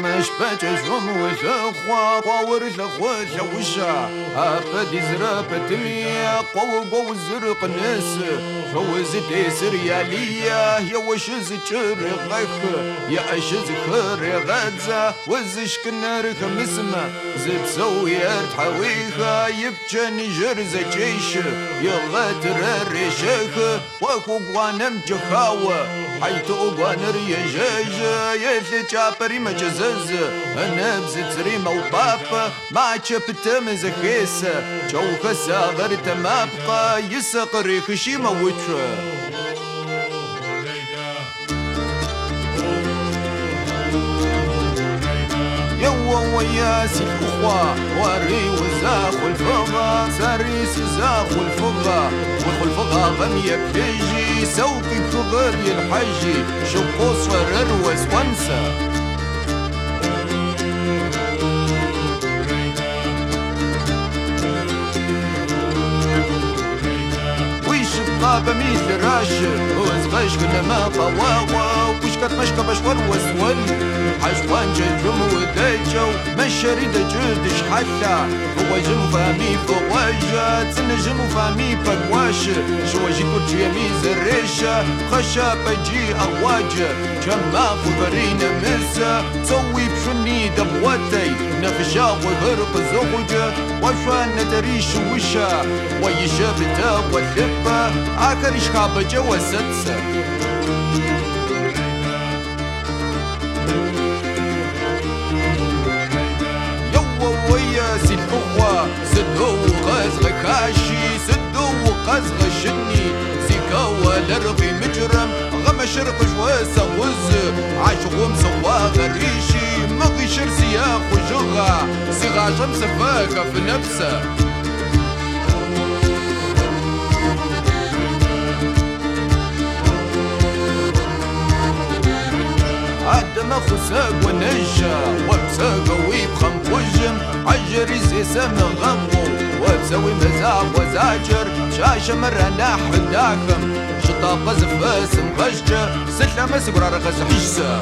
مش بتشوم وثخوا قورث خوث وشا أبدي زرابة مية قو الزرق ناس فوزت سريالية يا وشز تشرغخ يا أشز خير غزة وزش كنار خمسمة زد سوي تحويخا يبجني جرز جيش يغتر الرشيخ وخو قوانم جخاوة حيث قوانر يجيج يثل جابري مجزز أنا بزت ريما وبابا ما شبت مزخيس جو خسا غرت ما بقى يسقر خشي موتر يوا وياسي الأخوة وري وزاخ الفغا ساريس زاخ الفغا والفغا غم يكفيجي سوقي فغر الحجي شقو صفر وانسى طابة مثل راشر وزغش كنا ما طواوا وشكت مشكا بشور وسول حشوان جنجم ودجو مشاري دجد شحتا هو جم فامي فواجا تنجم فامي بقواش شواجي كرجي ميز الريشة خشا بجي أواجا جمع فبرين مسا تسوي بشني دبوتي نفشا وغرق زوجة وشوان نتريش وشا ويشابتا واللبا آخر إشخاب جوا ستسا يوا وياسي الأخوة سدو غزغ كاشي سدو غزغ شني زيكا والرغي مجرم غم شرق جواسا وز عاشقوم سوا غريشي مغي شرسي اخو جغا صيغا شمس فاقة في نفسه عدم خساق ونجا وبساق ويبخم وجم عجري زي سم غمو وبسوي مزاق وزاجر شاشة مرة ناح داخم شطاب زفاس مغشجة سلة مسقرار غز حجسة